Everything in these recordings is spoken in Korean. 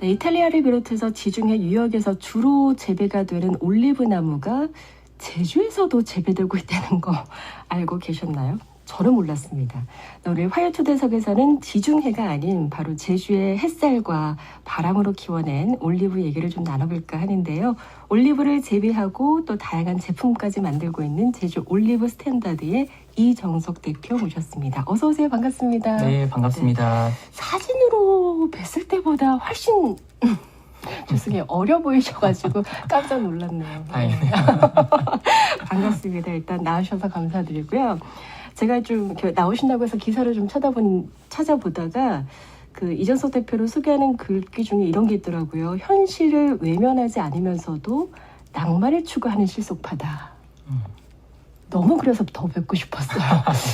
네, 이탈리아를 비롯해서 지중해 유역에서 주로 재배가 되는 올리브 나무가 제주에서도 재배되고 있다는 거 알고 계셨나요? 저는 몰랐습니다. 오늘 화요초대석에서는 지중해가 아닌 바로 제주의 햇살과 바람으로 키워낸 올리브 얘기를 좀 나눠볼까 하는데요. 올리브를 재배하고 또 다양한 제품까지 만들고 있는 제주 올리브 스탠다드의 이정석 대표 모셨습니다. 어서 오세요. 반갑습니다. 네, 반갑습니다. 네, 사진으로 뵀을 때보다 훨씬 죄송해요. 어려 보이셔가지고 깜짝 놀랐네요. 다행이네요. 반갑습니다. 일단 나와주셔서 감사드리고요. 제가 좀 이렇게 나오신다고 해서 기사를 좀 찾아보다가 그 이정석 대표를 소개하는 글귀 중에 이런 게 있더라고요. 현실을 외면하지 않으면서도 낭만을 추구하는 실속파다. 너무 그래서 더 뵙고 싶었어요.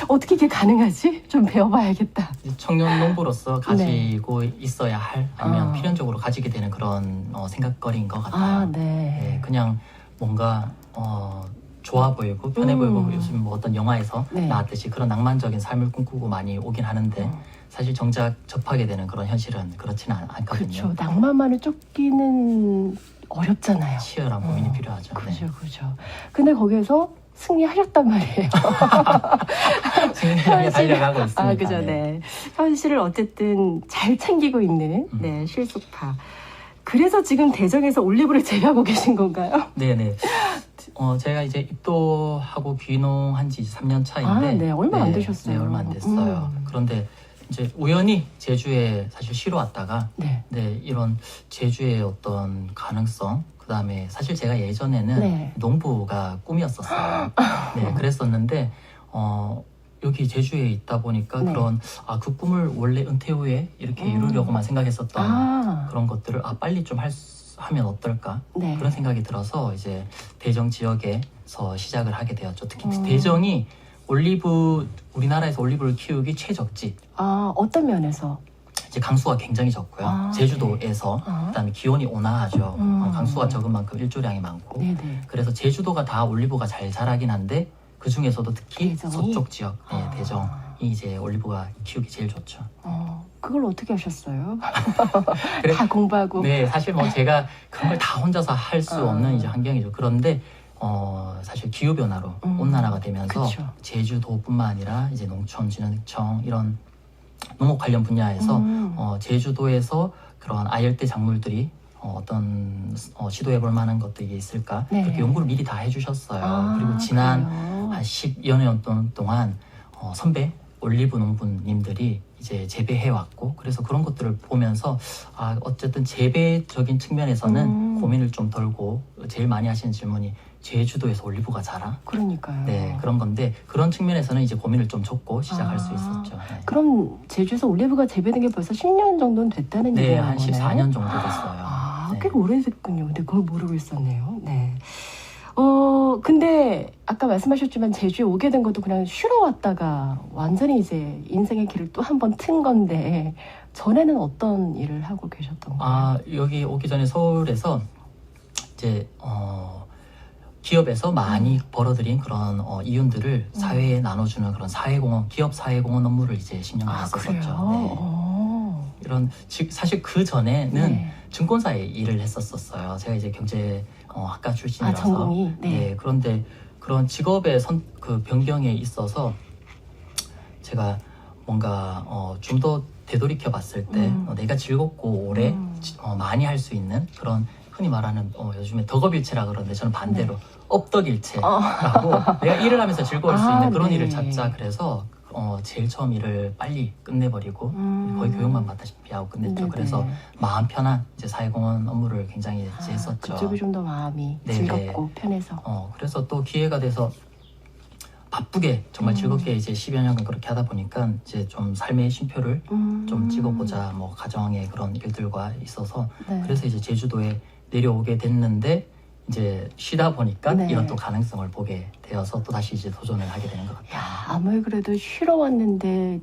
어떻게 이게 가능하지? 좀 배워봐야겠다. 청년 농부로서 가지고 있어야 할 아니면 필연적으로 가지게 되는 그런 생각거리인 것 같아요. 네, 그냥 뭔가 좋아 보이고 편해 보이고 요즘 뭐 어떤 영화에서 나왔듯이 그런 낭만적인 삶을 꿈꾸고 많이 오긴 하는데 사실 정작 접하게 되는 그런 현실은 그렇지는 않거든요. 그렇죠. 낭만만을 쫓기는 어렵잖아요. 치열한 고민이 필요하죠. 그죠. 근데 거기에서 승리하셨단 말이에요. 승리하게 달려가고 있습니다. 그죠. 네. 현실을 어쨌든 잘 챙기고 있는 실속파. 그래서 지금 대정에서 올리브를 재배하고 계신 건가요? 네네. 제가 이제 입도하고 귀농한 지 3년 차인데 네, 얼마 안 되셨어요. 네, 얼마 안 됐어요. 그런데 이제 우연히 제주에 사실 쉬러 왔다가 이런 제주의 어떤 가능성, 그다음에 사실 제가 예전에는 농부가 꿈이었었어요. 네, 그랬었는데 여기 제주에 있다 보니까 그 꿈을 원래 은퇴 후에 이렇게 이루려고만 생각했었던 그런 것들을 빨리 좀 하면 어떨까 그런 생각이 들어서 이제 대정 지역에서 시작을 하게 되었죠. 특히 대정이 우리나라에서 올리브를 키우기 최적지. 어떤 면에서? 이제 강수가 굉장히 적고요. 제주도에서 그다음에 기온이 온화하죠. 강수가 적은 만큼 일조량이 많고. 그래서 제주도가 다 올리브가 잘 자라긴 한데 그 중에서도 특히 서쪽 지역 대정이 이제 올리브가 키우기 제일 좋죠. 그걸 어떻게 하셨어요? 다 공부하고. 네, 사실 뭐 제가 그런 걸 다 혼자서 할 수 없는 이제 환경이죠. 그런데 사실 기후 변화로 온난화가 되면서 제주도뿐만 아니라 이제 농촌진흥청 이런 농업 관련 분야에서 제주도에서 그런 아열대 작물들이 어떤 시도해볼 만한 것들이 있을까 그렇게 연구를 미리 다 해주셨어요. 그리고 지난 한 10여 년 동안 선배 올리브 농부님들이 이제 재배해왔고 그래서 그런 것들을 보면서 어쨌든 재배적인 측면에서는 고민을 좀 덜고 제일 많이 하시는 질문이 제주도에서 올리브가 자라? 그러니까요. 네, 그런 건데 그런 측면에서는 이제 고민을 좀 접고 시작할 수 있었죠. 네. 그럼 제주에서 올리브가 재배된 게 벌써 10년 정도는 됐다는 얘기예요? 네, 한 14년 정도 됐어요. 꽤 오래됐군요. 근데 그걸 모르고 있었네요. 네. 근데 아까 말씀하셨지만 제주에 오게 된 것도 그냥 쉬러 왔다가 완전히 이제 인생의 길을 또 한 번 튼 건데 전에는 어떤 일을 하고 계셨던 거예요? 여기 오기 전에 서울에서 이제 기업에서 많이 벌어들인 그런 이윤들을 사회에 나눠주는 그런 기업 사회공헌 업무를 이제 10년간 했었었죠. 이런 사실 그 전에는 증권사에 일을 했었어요. 제가 이제 경제학과 출신이라서. 전공이. 그런데 그런 직업의 그 변경에 있어서 제가 뭔가 좀 더 되돌이켜 봤을 때 내가 즐겁고 오래 많이 할 수 있는 그런 흔히 말하는 요즘에 덕업일체라 그러는데 저는 반대로 업덕일체라고 내가 일을 하면서 즐거울 수 있는 그런 일을 찾자. 그래서 제일 처음 일을 빨리 끝내버리고 거의 교육만 받다시피 하고 끝냈죠. 그래서 마음 편한 이제 사회공헌 업무를 굉장히 이제 했었죠. 그쪽이 좀 더 마음이 즐겁고 편해서. 그래서 또 기회가 돼서 바쁘게 정말 즐겁게 이제 10여 년간 그렇게 하다 보니까 이제 좀 삶의 쉼표를 좀 찍어보자. 뭐 가정의 그런 일들과 있어서 그래서 이제 제주도에 내려오게 됐는데 이제 쉬다 보니까 이런 또 가능성을 보게 되어서 또 다시 이제 도전을 하게 되는 것 같아요. 아무리 그래도 쉬러 왔는데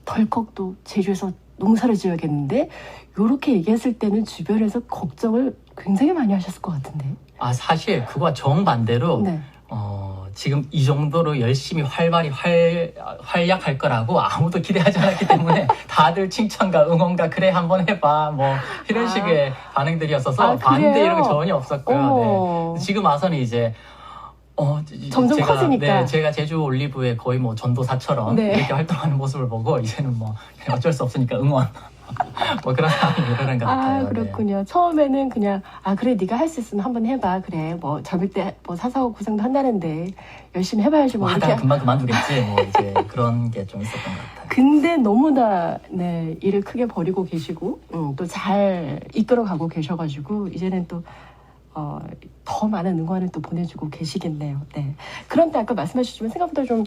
덜컥 또 제주에서 농사를 지어야겠는데 이렇게 얘기했을 때는 주변에서 걱정을 굉장히 많이 하셨을 것 같은데. 사실 그거와 정반대로 지금 이 정도로 열심히 활발히 활약할 거라고 아무도 기대하지 않았기 때문에 다들 칭찬과 응원과 그래 한번 해봐 뭐 이런 식의 반응들이었어서 반대 이런 거 전혀 없었고요. 네. 지금 와서는 이제 점점 커지니까. 네, 제가 제주 올리브의 거의 뭐 전도사처럼 네. 이렇게 활동하는 모습을 보고 이제는 뭐 어쩔 수 없으니까 응원 뭐 그런 상황이 일어난 것 같아요. 그렇군요. 네. 처음에는 그냥 그래 네가 할 수 있으면 한번 해봐. 그래 뭐 젊을 때 뭐 사사고 고생도 한다는데 열심히 해봐야지 뭐 하다가 이렇게. 금방 그만두겠지 뭐 이제 그런 게 좀 있었던 것 같아요. 근데 너무나 일을 크게 벌이고 계시고 또 잘 이끌어가고 계셔가지고 이제는 또 더 많은 응원을 또 보내주고 계시겠네요. 네. 그런데 아까 말씀하셨지만 생각보다 좀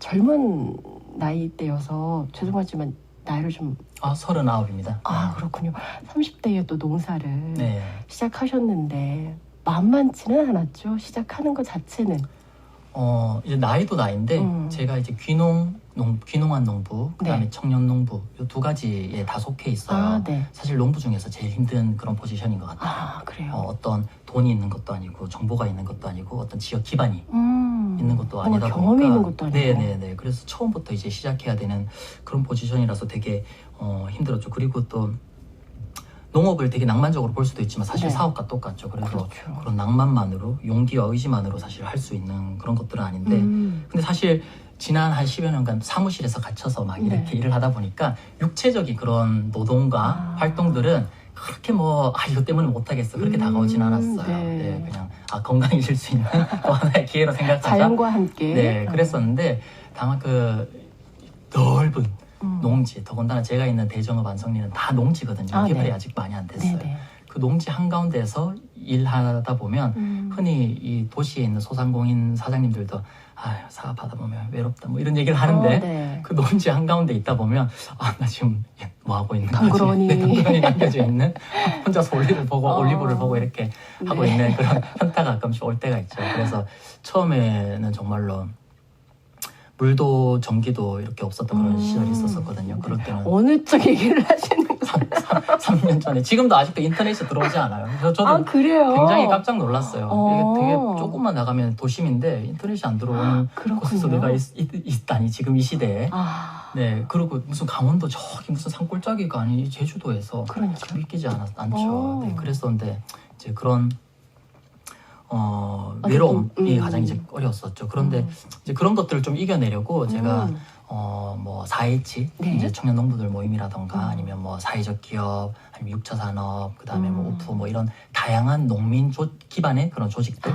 젊은 나이대여서 죄송하지만 나이를 좀 39입니다. 그렇군요. 30대에 또 농사를 네. 시작하셨는데 만만치는 않았죠. 시작하는 것 자체는. 이제 나이도 나이인데 제가 이제 귀농한 농부, 그다음에 네. 청년 농부 이 두 가지에 다 속해 있어요. 네. 사실 농부 중에서 제일 힘든 그런 포지션인 것 같아요. 그래요. 어떤 돈이 있는 것도 아니고 정보가 있는 것도 아니고 어떤 지역 기반이 있는 것도 아니다 보니까 경험이 있는 것도 아니고. 네네네. 그래서 처음부터 이제 시작해야 되는 그런 포지션이라서 되게 힘들었죠. 그리고 또 농업을 되게 낭만적으로 볼 수도 있지만 사실 네. 사업과 똑같죠. 그래서 그렇죠. 그런 낭만만으로 용기와 의지만으로 사실 할 수 있는 그런 것들은 아닌데 근데 사실 지난 한 10여 년간 사무실에서 갇혀서 막 이렇게 일을 하다 보니까 육체적인 그런 노동과 활동들은 그렇게 뭐 이것 때문에 못하겠어 그렇게 다가오진 않았어요. 네, 그냥 건강해질 수 있는 또 하나의 기회로 생각하자. 자연과 함께. 네, 그랬었는데 다만 그 넓은 농지, 더군다나 제가 있는 대정읍 안성리는 다 농지거든요. 개발이 아직 많이 안 됐어요. 그 농지 한가운데서 일하다 보면 흔히 이 도시에 있는 소상공인 사장님들도 사업하다 보면 외롭다 뭐 이런 얘기를 하는데 그 농지 한가운데 있다 보면 나 지금 뭐 하고 있는 거지? 덩그러니 남겨져 있는 혼자서 올리브를 보고 이렇게 하고 있는 그런 현타가 가끔씩 올 때가 있죠. 그래서 처음에는 정말로 물도 전기도 이렇게 없었던 그런 시절이 있었거든요. 그럴 때는 어느 쪽 얘기를 하시는 거예요? 3년 전에. 지금도 아직도 인터넷에 들어오지 않아요. 그래서 저도 그래요? 굉장히 깜짝 놀랐어요. 이게 되게 조금만 나가면 도심인데 인터넷이 안 들어오는 곳에서 내가 있다니 지금 이 시대에. 네, 그리고 무슨 강원도 저기 무슨 산골짜기가 아니 제주도에서 믿기지 않죠. 네, 그랬었는데 이제 그런 외로움이 가장 이제 어려웠었죠. 그런데 이제 그런 것들을 좀 이겨내려고 제가 뭐 4H 이제 청년 농부들 모임이라던가 아니면 뭐 사회적 기업 아니면 6차 산업 그다음에 뭐 오프 뭐 이런 다양한 농민 기반의 그런 조직들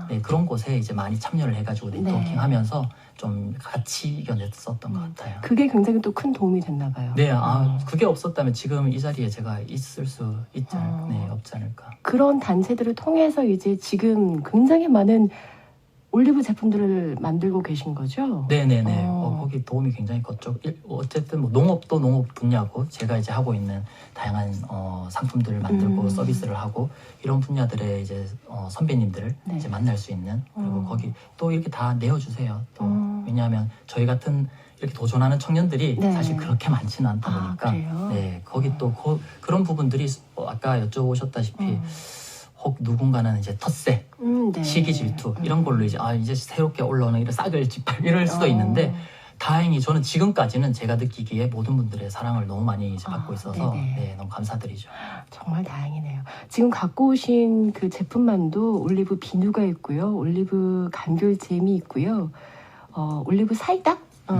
네, 그런 곳에 이제 많이 참여를 해가지고 네트워킹하면서 좀 같이 이겨냈었던 것 같아요. 그게 굉장히 또 큰 도움이 됐나 봐요. 네, 그게 없었다면 지금 이 자리에 제가 있을 수 없지 않을까. 그런 단체들을 통해서 이제 지금 굉장히 많은 올리브 제품들을 만들고 계신 거죠? 네네네. 거기 도움이 굉장히 컸죠. 어쨌든 뭐 농업도 농업 분야고 제가 이제 하고 있는 다양한 상품들을 만들고 서비스를 하고 이런 분야들의 이제 선배님들을 이제 만날 수 있는 그리고 거기 또 이렇게 다 내어주세요. 또 왜냐하면 저희 같은 이렇게 도전하는 청년들이 사실 그렇게 많지는 않다 보니까 네 거기 또 그런 부분들이 아까 여쭤보셨다시피. 혹 누군가는 이제 텃세, 시기 질투 이런 걸로 이제 새롭게 올라오는 이런 싹을 이럴 수도 있는데 다행히 저는 지금까지는 제가 느끼기에 모든 분들의 사랑을 너무 많이 이제 받고 있어서 네, 너무 감사드리죠. 정말 다행이네요. 지금 갖고 오신 그 제품만도 올리브 비누가 있고요, 올리브 감귤잼이 있고요, 올리브 사이다,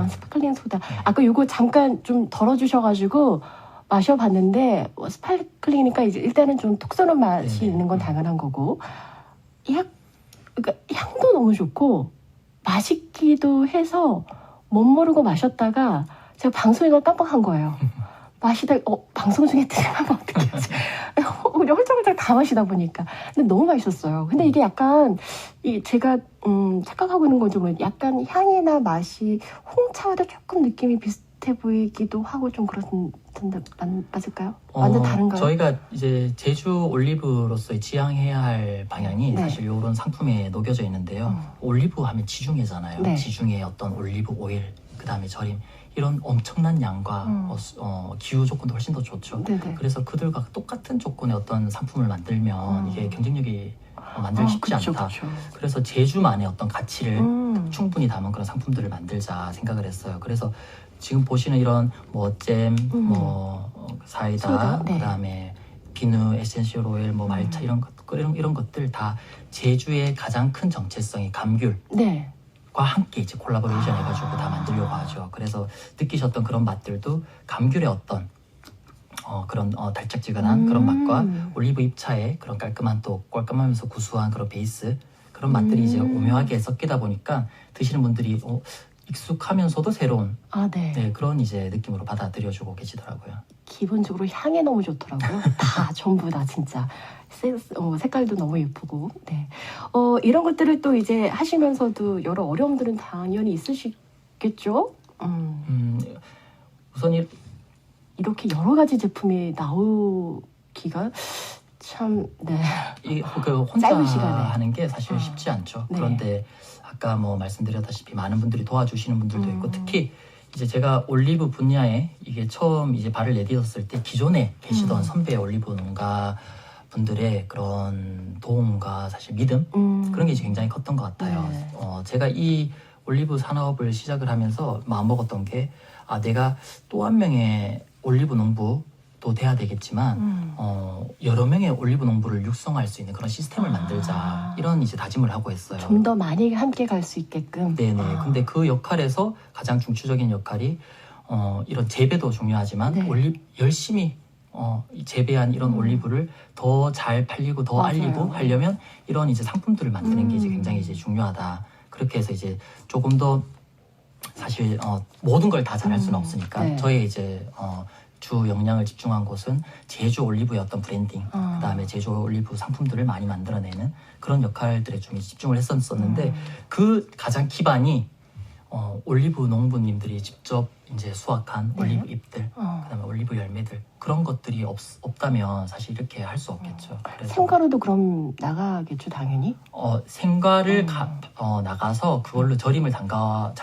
스파클링 소다. 아까 요거 잠깐 좀 덜어주셔가지고. 마셔봤는데 스파클링이니까 이제 일단은 좀 톡 쏘는 맛이 있는 건 당연한 거고 그러니까 향도 너무 좋고 맛있기도 해서 못 모르고 마셨다가 제가 방송인 걸 깜빡한 거예요. 마시다 방송 중에 들으면 어떡하지? 그냥 홀짝홀짝 다 마시다 보니까 근데 너무 맛있었어요. 근데 이게 약간 제가 착각하고 있는 건지 모르겠는데 약간 향이나 맛이 홍차와도 조금 느낌이 비슷해 보이기도 하고 좀 그렇던데 맞을까요? 완전 다른가요? 저희가 이제 제주 올리브로서의 지향해야 할 방향이 사실 이런 상품에 녹여져 있는데요. 올리브 하면 지중해잖아요. 지중해 어떤 올리브 오일, 그 다음에 절임 이런 엄청난 양과 기후 조건도 훨씬 더 좋죠. 그래서 그들과 똑같은 조건의 어떤 상품을 만들면 이게 경쟁력이 만들기 쉽지 그쵸, 않다. 그쵸. 그래서 제주만의 어떤 가치를 충분히 담은 그런 상품들을 만들자 생각을 했어요. 그래서 지금 보시는 이런 뭐 잼, 뭐 사이다, 소다, 네. 그다음에 비누, 에센셜 오일, 뭐 말차 이런 것들 다 제주의 가장 큰 정체성이 감귤. 네. 과 함께 이제 콜라보레이션 해가지고 다 만들려고 하죠. 그래서 느끼셨던 그런 맛들도 감귤의 어떤 그런 달짝지근한 그런 맛과 올리브 잎차의 그런 깔끔하면서 구수한 그런 베이스 그런 맛들이 이제 오묘하게 섞이다 보니까 드시는 분들이 익숙하면서도 새로운 네, 그런 이제 느낌으로 받아들여주고 계시더라고요. 기본적으로 향이 너무 좋더라고요. 다 전부 다 진짜 색깔도 너무 예쁘고. 네. 이런 것들을 또 이제 하시면서도 여러 어려움들은 당연히 있으시겠죠? 우선 이렇게 여러 가지 제품이 나오기가 참 혼자 짧은 시간에 하는 게 사실 쉽지 않죠. 네. 그런데 아까 뭐 말씀드렸다시피 많은 분들이 도와주시는 분들도 있고 특히 이제 제가 올리브 분야에 이게 처음 이제 발을 내딛었을 때 기존에 계시던 선배 올리브 농가 분들의 그런 도움과 사실 믿음 그런 게 이제 굉장히 컸던 것 같아요. 네. 제가 이 올리브 산업을 시작을 하면서 마음먹었던 게 내가 또 한 명의 올리브 농부도 돼야 되겠지만 여러 명의 올리브 농부를 육성할 수 있는 그런 시스템을 만들자 이런 이제 다짐을 하고 했어요. 좀 더 많이 함께 갈 수 있게끔. 네네. 근데 그 역할에서 가장 중추적인 역할이 이런 재배도 중요하지만 네. 열심히 재배한 이런 올리브를 더 잘 팔리고 더 맞아요. 알리고 하려면 이런 이제 상품들을 만드는 게 이제 굉장히 이제 중요하다. 그렇게 해서 이제 조금 더 사실 모든 걸 다 잘할 수는 없으니까 네. 저의 이제 주 역량을 집중한 곳은 제주 올리브의 어떤 브랜딩, 그다음에 제주 올리브 상품들을 많이 만들어내는 그런 역할들에 좀 집중을 했었는데 그 가장 기반이 올리브 농부님들이 직접 이제 수확한 네. 올리브 잎들, 그다음에 올리브 열매들 그런 것들이 없다면 사실 이렇게 할 수 없겠죠. 그래서 생과로도 그럼 나가겠죠, 당연히? 생과를 나가서 그걸로 절임을 잠가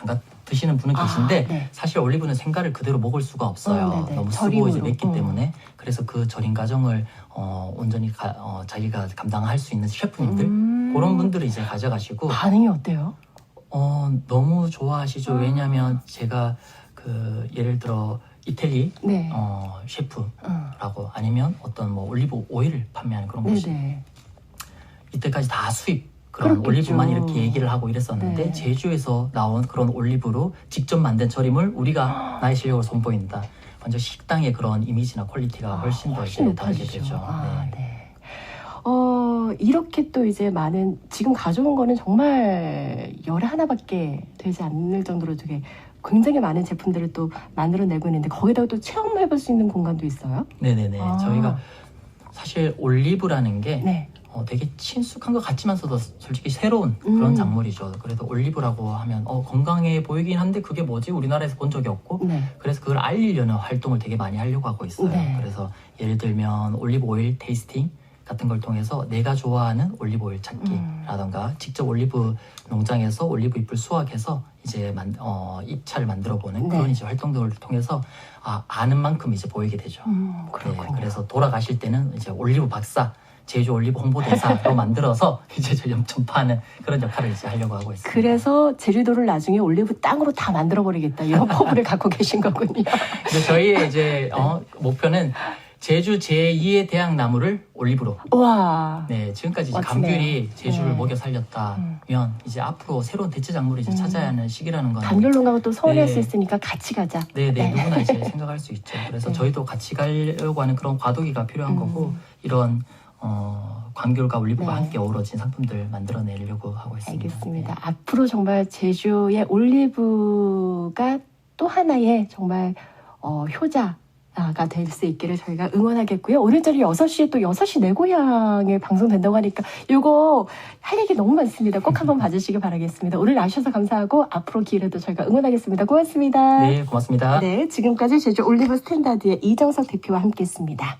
드시는 분은 계신데 네. 사실 올리브는 생과를 그대로 먹을 수가 없어요. 너무 쓰고 절임으로. 이제 맵기 때문에 그래서 그 절임 과정을 온전히 자기가 감당할 수 있는 셰프님들 그런 분들을 이제 가져가시고 반응이 어때요? 너무 좋아하시죠. 왜냐하면 제가 예를 들어 이태리 네. 셰프라고 아니면 어떤 뭐 올리브 오일을 판매하는 그런 곳이 네네. 이때까지 다 수입 그런 그렇겠죠. 올리브만 이렇게 얘기를 하고 이랬었는데 네. 제주에서 나온 그런 올리브로 직접 만든 절임을 우리가 나의 실력을 선보인다. 완전 식당의 그런 이미지나 퀄리티가 훨씬 더 이제 다르게 높아지죠. 되죠. 네. 이렇게 또 이제 많은 지금 가져온 거는 정말 열에 하나밖에 되지 않을 정도로 되게 굉장히 많은 제품들을 또 만들어내고 있는데 거기다가 또 체험해볼 수 있는 공간도 있어요? 네네네. 저희가 사실 올리브라는 게 네. 되게 친숙한 것 같지만서도 솔직히 새로운 그런 작물이죠. 그래도 올리브라고 하면 건강해 보이긴 한데 그게 뭐지? 우리나라에서 본 적이 없고 네. 그래서 그걸 알리려는 활동을 되게 많이 하려고 하고 있어요. 네. 그래서 예를 들면 올리브 오일 테이스팅 같은 걸 통해서 내가 좋아하는 올리브 오일 찾기라던가 직접 올리브 농장에서 올리브 잎을 수확해서 이제 잎차를 만들어 보는 네. 그런 이제 활동들을 통해서 아는 만큼 이제 보이게 되죠. 그렇군요. 네, 그래서 돌아가실 때는 이제 올리브 박사 제주 올리브 홍보대사로 만들어서 이제 전파하는 그런 역할을 이제 하려고 하고 있습니다. 그래서 제주도를 나중에 올리브 땅으로 다 만들어버리겠다 이런 포부를 갖고 계신 거군요. 근데 저희의 이제 목표는 제주 제2의 대학나무를 올리브로. 와. 네, 지금까지 이제 멋지네요. 감귤이 제주를 네. 먹여 살렸다면 이제 앞으로 새로운 대체 작물을 이제 찾아야 하는 시기라는 건. 감귤농가가 또 서운할 네. 수 있으니까 같이 가자. 네, 누구나 이제 생각할 수 있죠. 그래서 저희도 같이 가려고 하는 그런 과도기가 필요한 거고 이런 감귤과 올리브가 네. 함께 어우러진 상품들 만들어내려고 하고 있습니다. 알겠습니다. 네. 앞으로 정말 제주의 올리브가 또 하나의 정말 효자가 될 수 있기를 저희가 응원하겠고요. 오늘 저녁 6시에 또 6시 내 고향에 방송된다고 하니까 이거 할 얘기 너무 많습니다. 꼭 한번 봐주시기 바라겠습니다. 오늘 나오셔서 감사하고 앞으로 기회도 저희가 응원하겠습니다. 고맙습니다. 네, 고맙습니다. 네, 지금까지 제주 올리브 스탠다드의 이정석 대표와 함께했습니다.